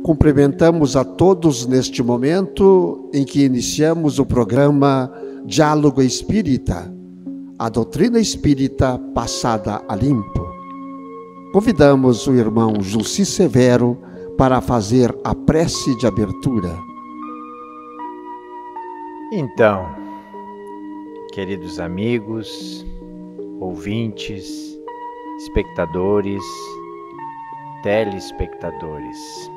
Cumprimentamos a todos neste momento em que iniciamos o programa Diálogo Espírita, a doutrina espírita passada a limpo. Convidamos o irmão Jussi Severo para fazer a prece de abertura. Então, queridos amigos, ouvintes, espectadores, telespectadores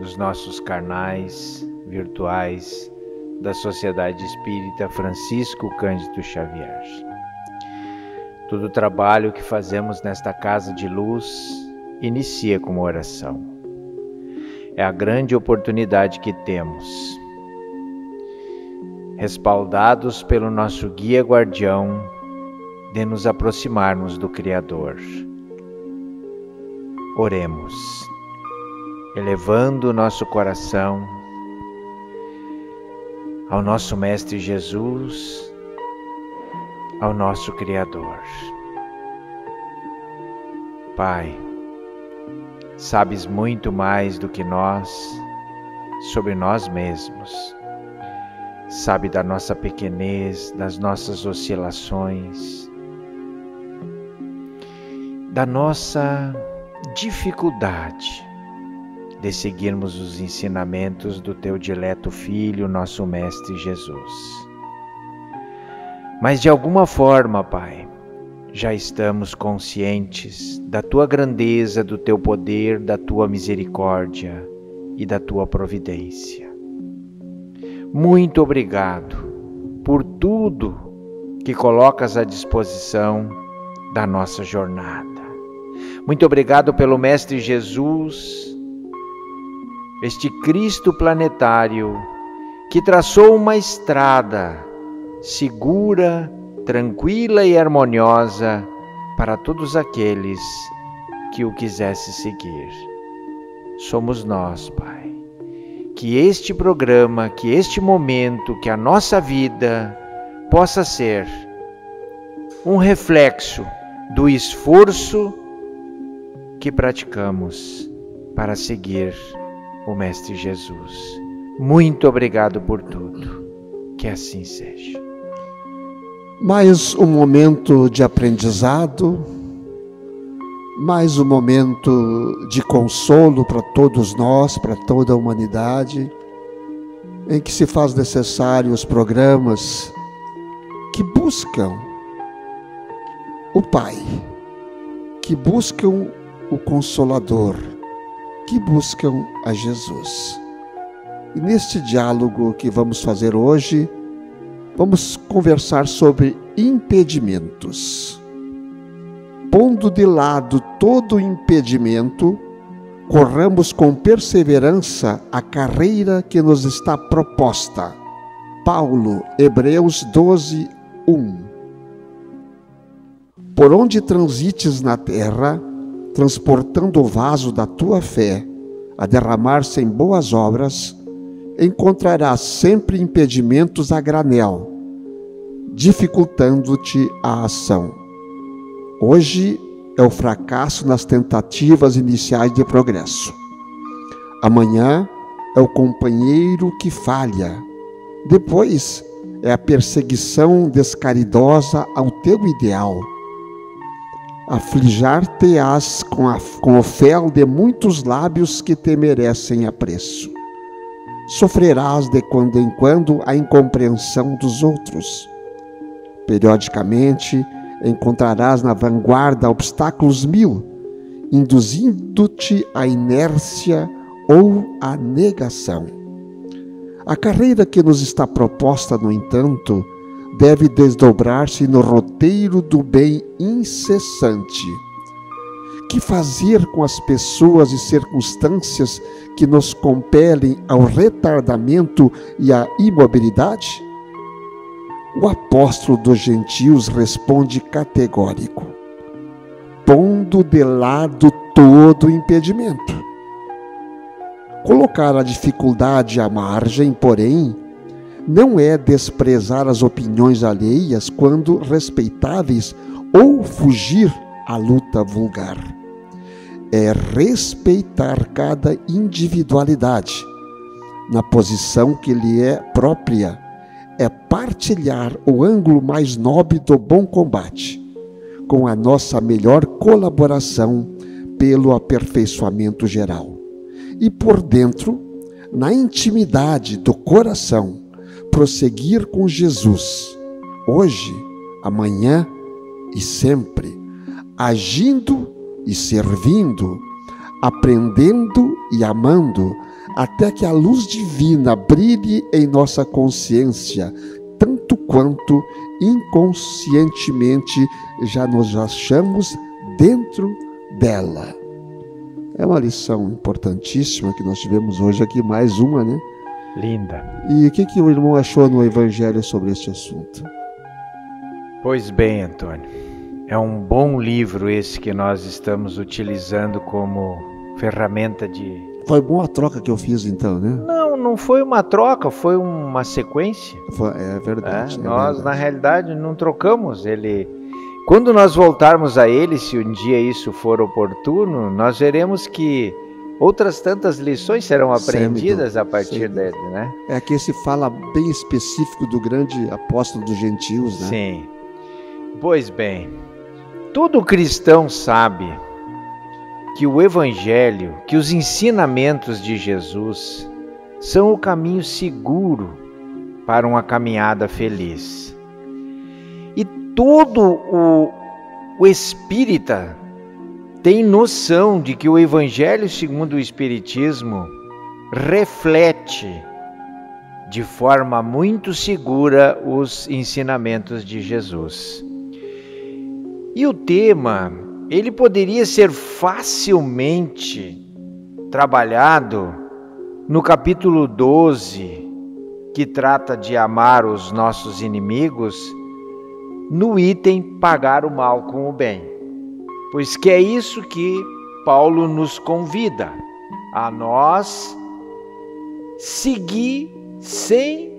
dos nossos canais virtuais da Sociedade Espírita Francisco Cândido Xavier. Todo o trabalho que fazemos nesta casa de luz inicia com uma oração. É a grande oportunidade que temos, respaldados pelo nosso guia guardião, de nos aproximarmos do Criador. Oremos, elevando o nosso coração ao nosso Mestre Jesus, ao nosso Criador. Pai, sabes muito mais do que nós sobre nós mesmos. Sabe da nossa pequenez, das nossas oscilações, da nossa dificuldade de seguirmos os ensinamentos do Teu dileto Filho, nosso Mestre Jesus. Mas de alguma forma, Pai, já estamos conscientes da Tua grandeza, do Teu poder, da Tua misericórdia e da Tua providência. Muito obrigado por tudo que colocas à disposição da nossa jornada. Muito obrigado pelo Mestre Jesus, este Cristo planetário que traçou uma estrada segura, tranquila e harmoniosa para todos aqueles que o quisessem seguir. Somos nós, Pai. Que este programa, que este momento, que a nossa vida possa ser um reflexo do esforço que praticamos para seguir o Mestre Jesus. Muito obrigado por tudo. Que assim seja. Mais um momento de aprendizado, mais um momento de consolo para todos nós, para toda a humanidade, em que se faz necessário os programas que buscam o Pai, que buscam o Consolador, que buscam a Jesus. E neste diálogo que vamos fazer hoje, vamos conversar sobre impedimentos. Pondo de lado todo impedimento, corramos com perseverança a carreira que nos está proposta. Paulo, Hebreus 12, 1. Por onde transites na terra, transportando o vaso da tua fé a derramar-se em boas obras, encontrarás sempre impedimentos a granel, dificultando-te a ação. Hoje é o fracasso nas tentativas iniciais de progresso. Amanhã é o companheiro que falha. Depois é a perseguição descaridosa ao teu ideal. Aflijar-te-ás com o fel de muitos lábios que te merecem apreço. Sofrerás de quando em quando a incompreensão dos outros. Periodicamente encontrarás na vanguarda obstáculos mil, induzindo-te à inércia ou à negação. A carreira que nos está proposta, no entanto, deve desdobrar-se no roteiro do bem incessante. Que fazer com as pessoas e circunstâncias que nos compelem ao retardamento e à imobilidade? O apóstolo dos gentios responde categórico, pondo de lado todo impedimento. Colocar a dificuldade à margem, porém, não é desprezar as opiniões alheias quando respeitáveis ou fugir à luta vulgar. é respeitar cada individualidade na posição que lhe é própria, é partilhar o ângulo mais nobre do bom combate, com a nossa melhor colaboração pelo aperfeiçoamento geral. E por dentro, na intimidade do coração, prosseguir com Jesus, hoje, amanhã e sempre, agindo e servindo, aprendendo e amando, até que a luz divina brilhe em nossa consciência, tanto quanto inconscientemente já nos achamos dentro dela. É uma lição importantíssima que nós tivemos hoje aqui, mais uma, né? Linda. E o que o irmão achou no Evangelho sobre este assunto? Pois bem, Antônio, é um bom livro esse que nós estamos utilizando como ferramenta de... Foi boa a troca que eu fiz então, né? Não foi uma troca, foi uma sequência. É verdade. Nós, verdade. na realidade, não trocamos ele. Quando nós voltarmos a ele, se um dia isso for oportuno, nós veremos que outras tantas lições serão aprendidas a partir dele, né? É que esse fala bem específico do grande apóstolo dos gentios, né? Sim. Pois bem, todo cristão sabe que o Evangelho, que os ensinamentos de Jesus são o caminho seguro para uma caminhada feliz. E todo o espírita tem noção de que o Evangelho segundo o Espiritismo reflete de forma muito segura os ensinamentos de Jesus. E o tema, ele poderia ser facilmente trabalhado no capítulo 12, que trata de amar os nossos inimigos, no item pagar o mal com o bem. Pois que é isso que Paulo nos convida, a nós seguir sem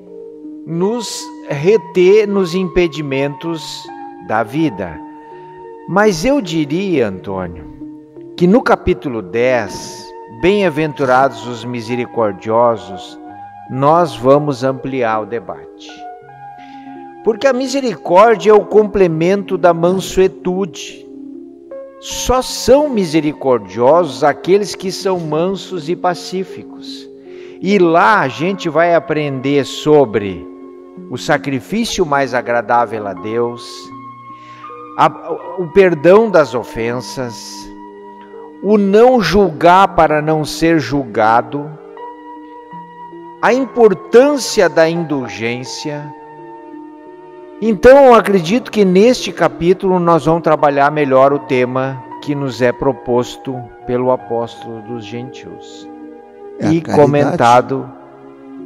nos reter nos impedimentos da vida. Mas eu diria, Antônio, que no capítulo 10, bem-aventurados os misericordiosos, nós vamos ampliar o debate. Porque a misericórdia é o complemento da mansuetude. Só são misericordiosos aqueles que são mansos e pacíficos. E lá a gente vai aprender sobre o sacrifício mais agradável a Deus, o perdão das ofensas, o não julgar para não ser julgado, a importância da indulgência. Então, eu acredito que neste capítulo nós vamos trabalhar melhor o tema que nos é proposto pelo apóstolo dos gentios. E comentado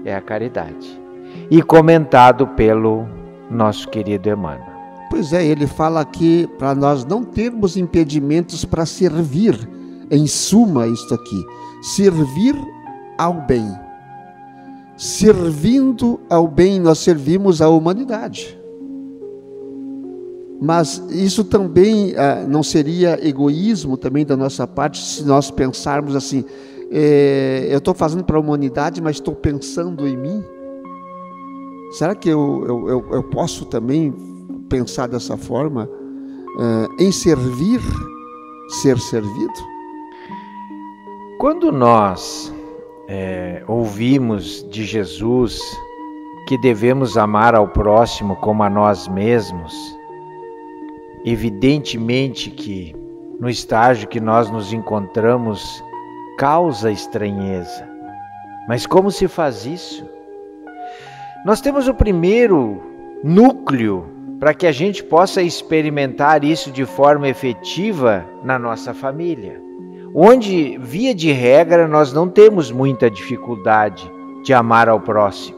é a caridade. E comentado pelo nosso querido Emmanuel. Pois é, ele fala aqui para nós não termos impedimentos para servir, em suma, isto aqui, servir ao bem. Servindo ao bem, nós servimos a humanidade. Mas isso também não seria egoísmo também da nossa parte, se nós pensarmos assim, eu estou fazendo para a humanidade, mas estou pensando em mim? Será que eu posso também pensar dessa forma, em servir, ser servido? Quando nós ouvimos de Jesus que devemos amar ao próximo como a nós mesmos, evidentemente que no estágio que nós nos encontramos causa estranheza. Mas como se faz isso? Nós temos o primeiro núcleo para que a gente possa experimentar isso de forma efetiva na nossa família, onde, via de regra, nós não temos muita dificuldade de amar ao próximo.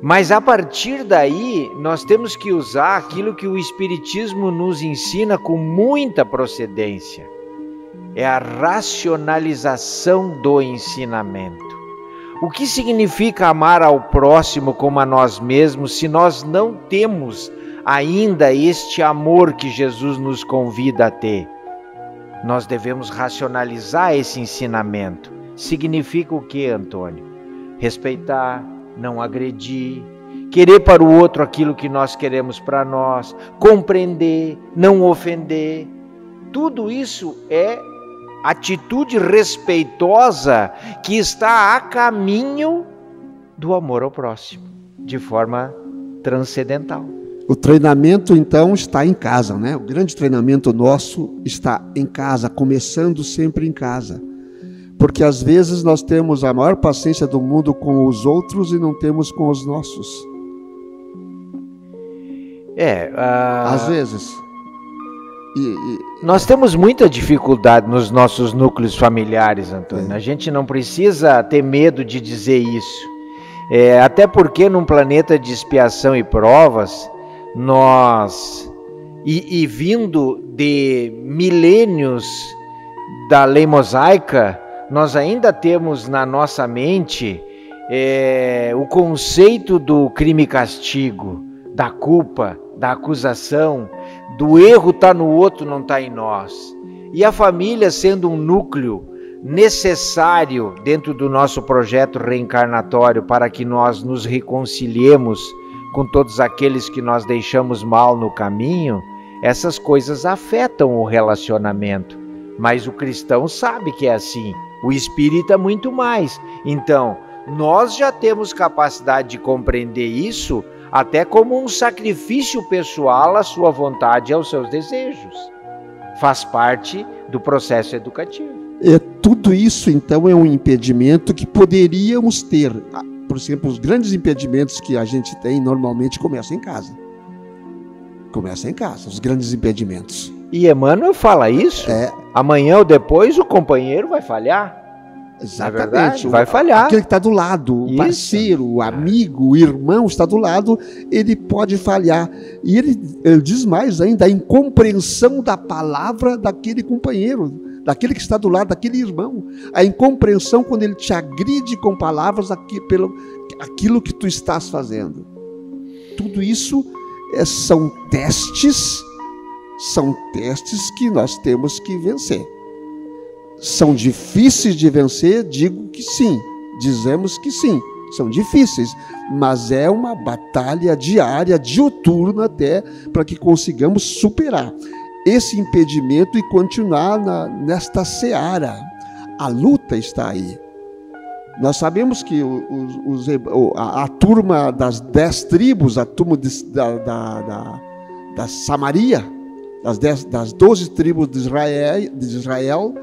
Mas a partir daí, nós temos que usar aquilo que o Espiritismo nos ensina com muita procedência. É a racionalização do ensinamento. O que significa amar ao próximo como a nós mesmos se nós não temos ainda este amor que Jesus nos convida a ter? nós devemos racionalizar esse ensinamento. Significa o que, Antônio? Respeitar, não agredir, querer para o outro aquilo que nós queremos para nós, compreender, não ofender. Tudo isso é atitude respeitosa que está a caminho do amor ao próximo, de forma transcendental. O treinamento, então, está em casa, né? O grande treinamento nosso está em casa, começando sempre em casa. Porque às vezes nós temos a maior paciência do mundo com os outros e não temos com os nossos. Às vezes. Nós temos muita dificuldade nos nossos núcleos familiares, Antônio. A gente não precisa ter medo de dizer isso. Até porque num planeta de expiação e provas, nós, vindo de milênios da lei mosaica, nós ainda temos na nossa mente o conceito do crime e castigo, da culpa, da acusação, do erro está no outro, não está em nós. E a família sendo um núcleo necessário dentro do nosso projeto reencarnatório para que nós nos reconciliemos com todos aqueles que nós deixamos mal no caminho, essas coisas afetam o relacionamento. Mas o cristão sabe que é assim, o espírita muito mais. Então, nós já temos capacidade de compreender isso até como um sacrifício pessoal à sua vontade e aos seus desejos. Faz parte do processo educativo. Tudo isso, então, é um impedimento que poderíamos ter. Por exemplo, os grandes impedimentos que a gente tem normalmente começam em casa. Começam em casa, os grandes impedimentos. E Emmanuel fala isso. Amanhã ou depois o companheiro vai falhar. Exatamente. Vai falhar. Aquele que está do lado, o parceiro, o amigo, o irmão está do lado, ele pode falhar. E ele diz mais ainda, a incompreensão da palavra daquele companheiro, daquele que está do lado, daquele irmão. A incompreensão quando ele te agride com palavras pelo aquilo que tu estás fazendo. Tudo isso são testes que nós temos que vencer. São difíceis de vencer? Digo que sim, dizemos que sim, são difíceis, mas é uma batalha diária, diuturna até, para que consigamos superar esse impedimento e continuar nesta seara. A luta está aí. Nós sabemos que a turma das 10 tribos, a turma da Samaria, das 12 tribos de Israel,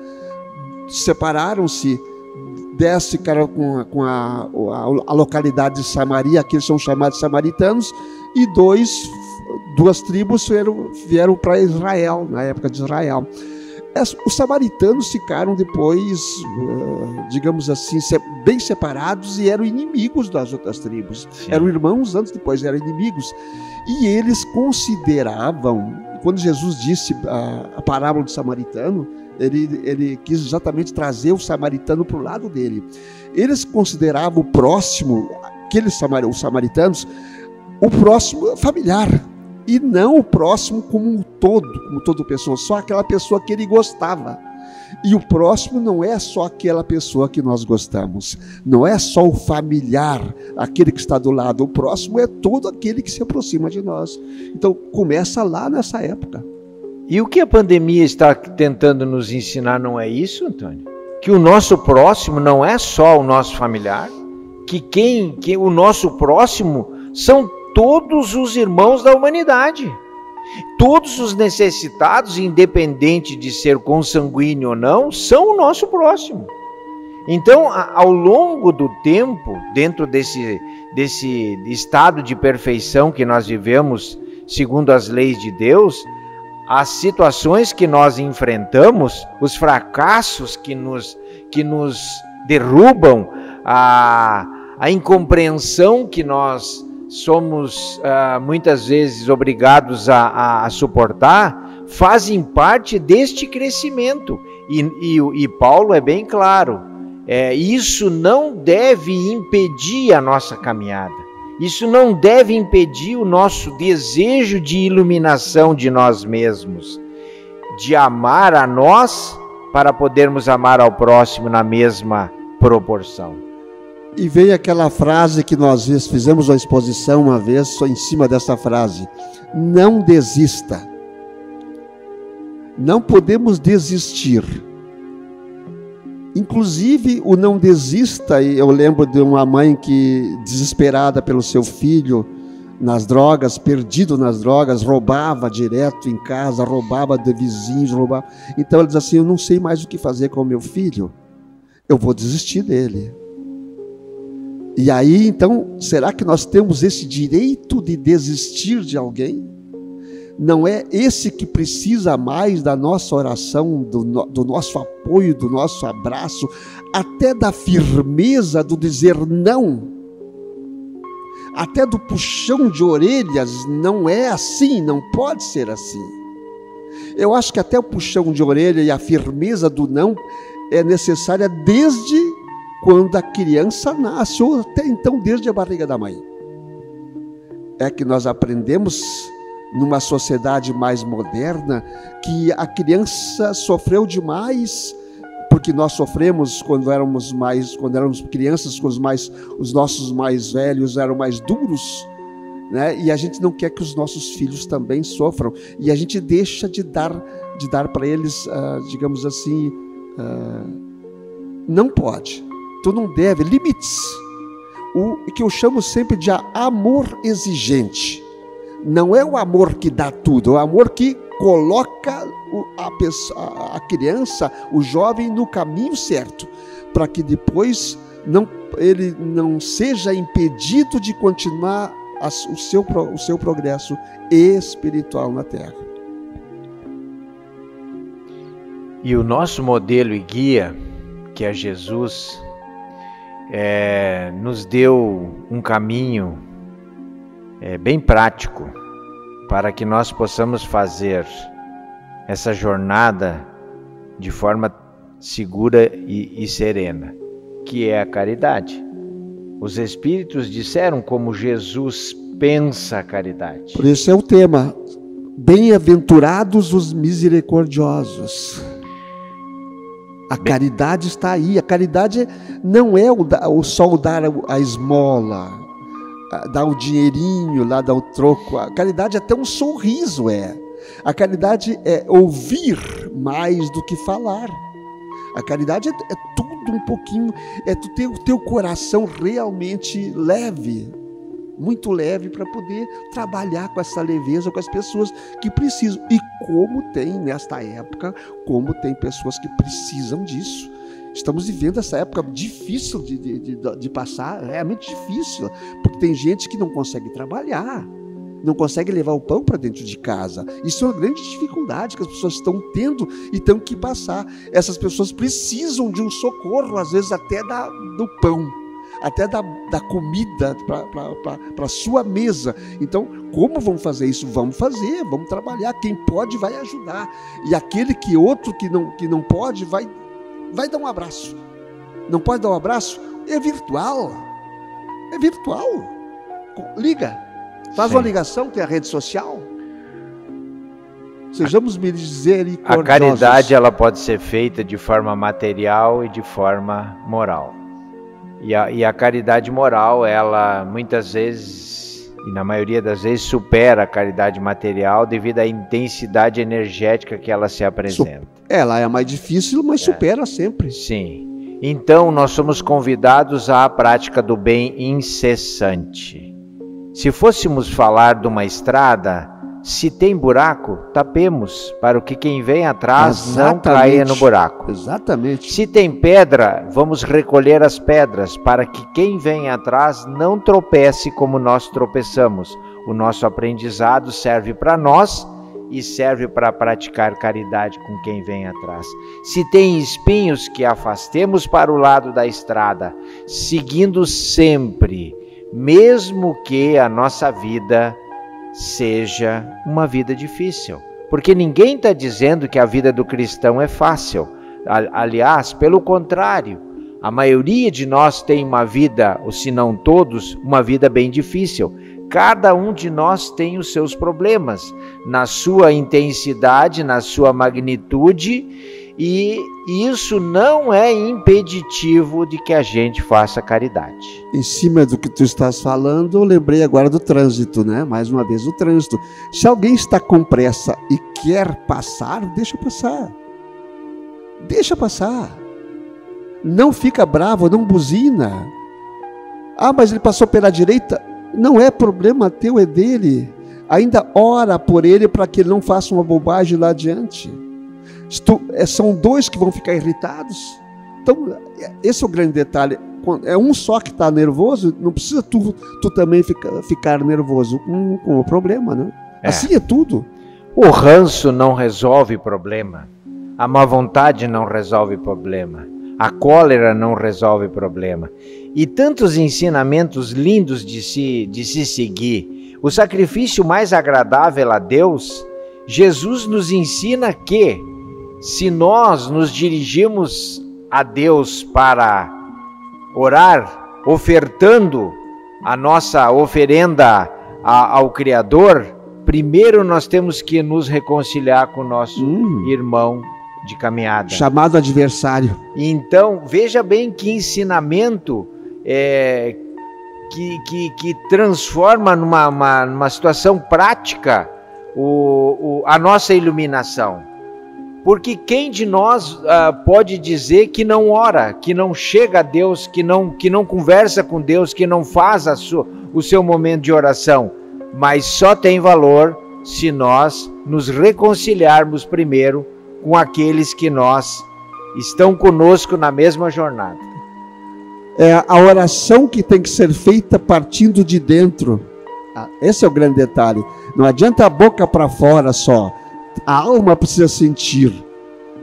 separaram-se, 10 ficaram com a localidade de Samaria, aqueles são chamados samaritanos, e duas tribos vieram para Israel, na época de Israel. Os samaritanos ficaram depois, digamos assim, bem separados e eram inimigos das outras tribos. Sim. Eram irmãos, antes depois eram inimigos. E eles consideravam, quando Jesus disse a parábola do samaritano, ele quis exatamente trazer o samaritano para o lado dele. Eles consideravam o próximo, os samaritanos, o próximo familiar, e não o próximo como toda pessoa, só aquela pessoa que ele gostava. E o próximo não é só aquela pessoa que nós gostamos, não é só o familiar, aquele que está do lado, o próximo é todo aquele que se aproxima de nós. Então começa lá nessa época. E o que a pandemia está tentando nos ensinar não é isso, Antônio? Que o nosso próximo não é só o nosso familiar, que o nosso próximo são todos os irmãos da humanidade. Todos os necessitados, independente de ser consanguíneo ou não, são o nosso próximo. Então, ao longo do tempo, dentro desse estado de perfeição que nós vivemos, segundo as leis de Deus, as situações que nós enfrentamos, os fracassos que nos derrubam, a incompreensão que nós somos muitas vezes obrigados a suportar, fazem parte deste crescimento. E Paulo é bem claro, isso não deve impedir a nossa caminhada. Isso não deve impedir o nosso desejo de iluminação de nós mesmos, de amar a nós para podermos amar ao próximo na mesma proporção. E veio aquela frase que nós fizemos uma exposição uma vez só em cima dessa frase: não desista. Não podemos desistir. Inclusive o não desista, eu lembro de uma mãe que, desesperada pelo seu filho nas drogas, perdido nas drogas, roubava direto em casa, roubava de vizinhos, roubava. Então ela diz assim: eu não sei mais o que fazer com o meu filho, eu vou desistir dele. E aí, então, será que nós temos esse direito de desistir de alguém? Não é esse que precisa mais da nossa oração, do nosso apoio, do nosso abraço, até da firmeza do dizer não, até do puxão de orelhas? Não é assim, não pode ser assim. Eu acho que até o puxão de orelha e a firmeza do não é necessária desde quando a criança nasce, ou até então desde a barriga da mãe. É que nós aprendemos numa sociedade mais moderna que a criança sofreu demais, porque nós sofremos quando éramos crianças, com os nossos mais velhos eram mais duros, né? E a gente não quer que os nossos filhos também sofram, e a gente deixa de dar para eles, digamos assim, não pode, tu não deve, limites, o que eu chamo sempre de amor exigente. Não é o amor que dá tudo, é o amor que coloca a criança, o jovem, no caminho certo, para que depois ele não seja impedido de continuar o seu progresso espiritual na Terra. E o nosso modelo e guia, que é Jesus, nos deu um caminho bem prático para que nós possamos fazer essa jornada de forma segura e serena, que é a caridade. Os Espíritos disseram como Jesus pensa a caridade. Por isso é o tema: bem-aventurados os misericordiosos. A caridade está aí. A caridade não é só dar a esmola, dar o dinheirinho lá, dar o troco. A caridade é até um sorriso, A caridade é ouvir mais do que falar. A caridade é tudo um pouquinho, é tu ter o teu coração realmente leve, muito leve, para poder trabalhar com essa leveza com as pessoas que precisam. E como tem nesta época, como tem pessoas que precisam disso. Estamos vivendo essa época difícil de passar, realmente difícil, porque tem gente que não consegue trabalhar, não consegue levar o pão para dentro de casa. Isso é uma grande dificuldade que as pessoas estão tendo e têm que passar. Essas pessoas precisam de um socorro, às vezes até do pão, até da comida para a sua mesa. Então, como vamos fazer isso? Vamos fazer, vamos trabalhar. Quem pode vai ajudar. E aquele outro que não pode vai dar um abraço. Não pode dar um abraço? É virtual. Liga. Faz uma ligação, tem a rede social. Sejamos misericordiosos. A caridade, ela pode ser feita de forma material e de forma moral. E a caridade moral, ela muitas vezes, e na maioria das vezes, supera a caridade material devido à intensidade energética que ela se apresenta. Ela é mais difícil, mas supera sempre. Sim. Então, nós somos convidados à prática do bem incessante. Se fôssemos falar de uma estrada, se tem buraco, tapemos, para que quem vem atrás não caia no buraco. Exatamente. Se tem pedra, vamos recolher as pedras, para que quem vem atrás não tropece como nós tropeçamos. O nosso aprendizado serve para nós e serve para praticar caridade com quem vem atrás. Se tem espinhos, que afastemos para o lado da estrada, seguindo sempre, mesmo que a nossa vida seja uma vida difícil. Porque ninguém está dizendo que a vida do cristão é fácil. Aliás, pelo contrário, a maioria de nós tem uma vida, ou se não todos, uma vida bem difícil. Cada um de nós tem os seus problemas, na sua intensidade, na sua magnitude, e isso não é impeditivo de que a gente faça caridade. Em cima do que tu estás falando, eu lembrei agora do trânsito, né? Mais uma vez o trânsito. Se alguém está com pressa e quer passar, deixa passar. Deixa passar. Não fica bravo, não buzina. Ah, mas ele passou pela direita. Não é problema teu, é dele. Ainda ora por ele para que ele não faça uma bobagem lá adiante. São dois que vão ficar irritados. Então, esse é o grande detalhe. É um só que está nervoso, não precisa tu também ficar nervoso com o problema, né? Assim é tudo. O ranço não resolve problema. A má vontade não resolve problema. A cólera não resolve problema. E tantos ensinamentos lindos de se seguir. O sacrifício mais agradável a Deus, Jesus nos ensina que, se nós nos dirigimos a Deus para orar, ofertando a nossa oferenda ao Criador, primeiro nós temos que nos reconciliar com o nosso irmão de caminhada. Chamado adversário. Então, veja bem que ensinamento que transforma numa situação prática a nossa iluminação. Porque quem de nós pode dizer que não ora, que não chega a Deus, que não conversa com Deus, que não faz o seu momento de oração? Mas só tem valor se nós nos reconciliarmos primeiro com aqueles que estão conosco na mesma jornada. É a oração que tem que ser feita partindo de dentro. Esse é o grande detalhe. Não adianta a boca para fora só. A alma precisa sentir.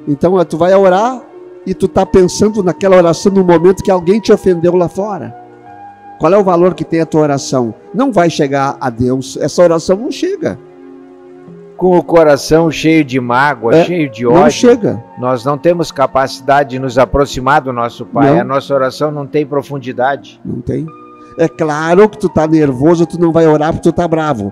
Então tu vai orar e tu está pensando naquela oração no momento que alguém te ofendeu lá fora. Qual é o valor que tem a tua oração? Não vai chegar a Deus. Essa oração não chega. Com o coração cheio de mágoa, cheio de ódio, não chega. Nós não temos capacidade de nos aproximar do nosso Pai. Não. A nossa oração não tem profundidade. Não tem. É claro que tu está nervoso, tu não vai orar porque tu está bravo.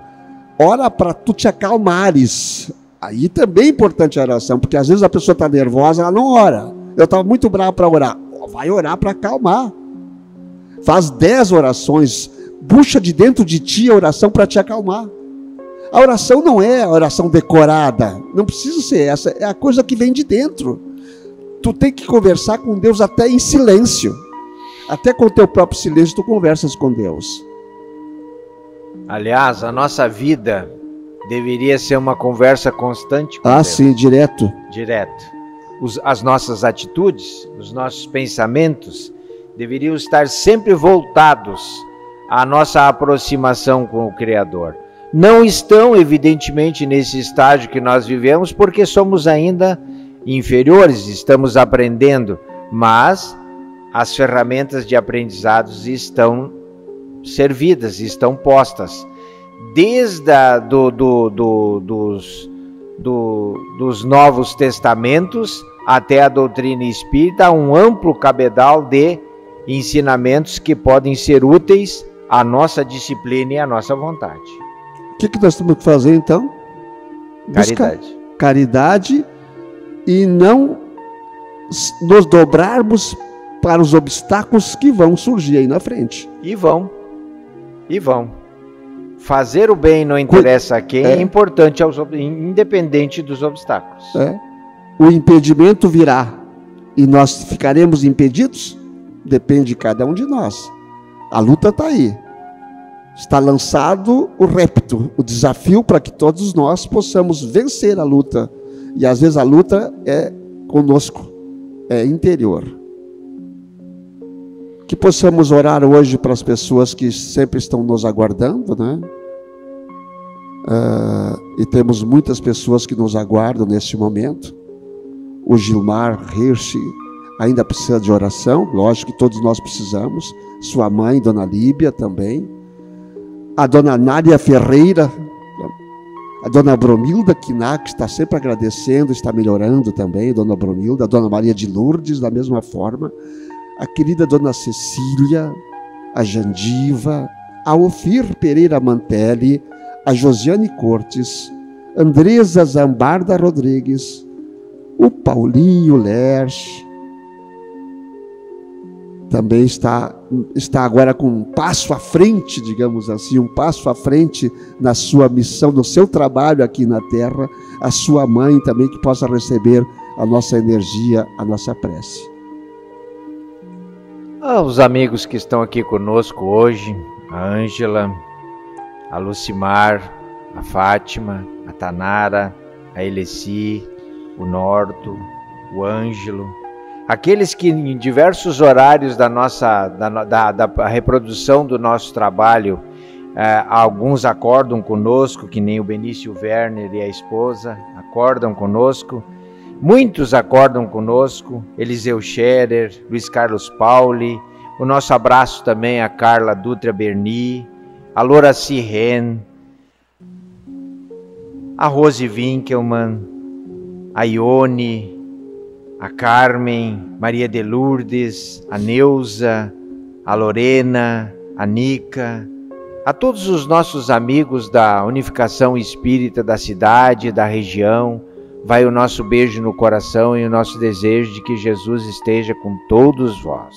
Ora para tu te acalmares. Aí também é importante a oração, porque às vezes a pessoa está nervosa, ela não ora. Eu estava muito bravo para orar. Vai orar para acalmar. Faz 10 orações. Puxa de dentro de ti a oração para te acalmar. A oração não é a oração decorada, não precisa ser essa, é a coisa que vem de dentro. Tu tem que conversar com Deus até em silêncio, até com o teu próprio silêncio tu conversas com Deus. Aliás, a nossa vida deveria ser uma conversa constante com Deus. Sim, direto. Direto. As nossas atitudes, os nossos pensamentos deveriam estar sempre voltados à nossa aproximação com o Criador. Não estão, evidentemente, nesse estágio que nós vivemos, porque somos ainda inferiores, estamos aprendendo, mas as ferramentas de aprendizados estão servidas, estão postas. Desde dos Novos Testamentos até a doutrina espírita, há um amplo cabedal de ensinamentos que podem ser úteis à nossa disciplina e à nossa vontade. O que nós temos que fazer então? Caridade. Caridade e não nos dobrarmos para os obstáculos que vão surgir aí na frente. E vão. Fazer o bem não interessa a quem, é importante, independente dos obstáculos. O impedimento virá e nós ficaremos impedidos? Depende de cada um de nós. A luta está aí. Está lançado o repto, o desafio para que todos nós possamos vencer a luta. E às vezes a luta é conosco, é interior. Que possamos orar hoje para as pessoas que sempre estão nos aguardando, né? E temos muitas pessoas que nos aguardam neste momento. O Gilmar Hirsch ainda precisa de oração, lógico que todos nós precisamos. Sua mãe, Dona Líbia, também. A Dona Nádia Ferreira, a Dona Bromilda Quiná, que está sempre agradecendo, está melhorando também, Dona Bromilda, a Dona Maria de Lourdes, da mesma forma, a querida Dona Cecília, a Jandiva, a Ofir Pereira Mantelli, a Josiane Cortes, Andresa Zambarda Rodrigues, o Paulinho Lerch, também está agora com um passo à frente, digamos assim, um passo à frente na sua missão, no seu trabalho aqui na Terra, a sua mãe também, que possa receber a nossa energia, a nossa prece. Os amigos que estão aqui conosco hoje, a Ângela, a Lucimar, a Fátima, a Tanara, a Eleci, o Norto, o Ângelo, aqueles que em diversos horários da reprodução do nosso trabalho, alguns acordam conosco, que nem o Benício Werner e a esposa, acordam conosco, muitos acordam conosco, Eliseu Scherer, Luiz Carlos Pauli, o nosso abraço também a Carla Dutra Berni, a Loraci Ren, a Rose Winkelmann, a Ione, a Carmen, Maria de Lourdes, a Neuza, a Lorena, a Nica, a todos os nossos amigos da Unificação Espírita da cidade, da região, vai o nosso beijo no coração e o nosso desejo de que Jesus esteja com todos vós.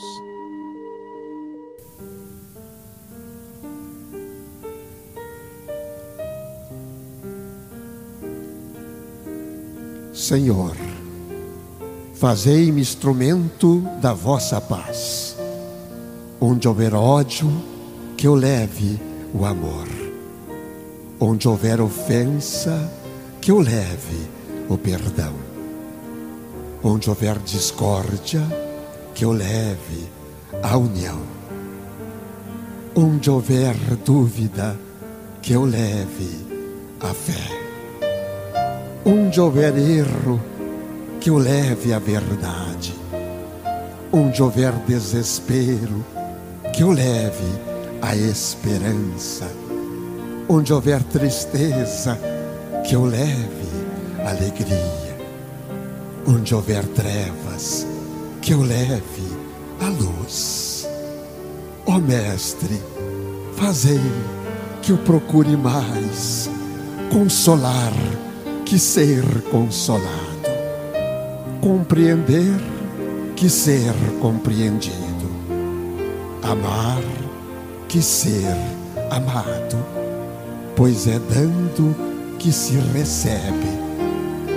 Senhor, fazei-me instrumento da vossa paz. Onde houver ódio, que eu leve o amor. Onde houver ofensa, que eu leve o perdão. Onde houver discórdia, que eu leve a união. Onde houver dúvida, que eu leve a fé. Onde houver erro, que eu leve a verdade. Onde houver desespero, que eu leve a esperança. Onde houver tristeza, que eu leve a alegria. Onde houver trevas, que eu leve a luz. Ó Mestre, fazei que eu procure mais consolar que ser consolado, compreender que ser compreendido, amar que ser amado, pois é dando que se recebe,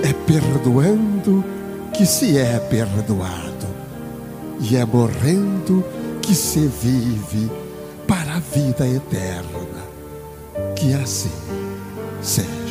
é perdoando que se é perdoado, e é morrendo que se vive para a vida eterna. Que assim seja.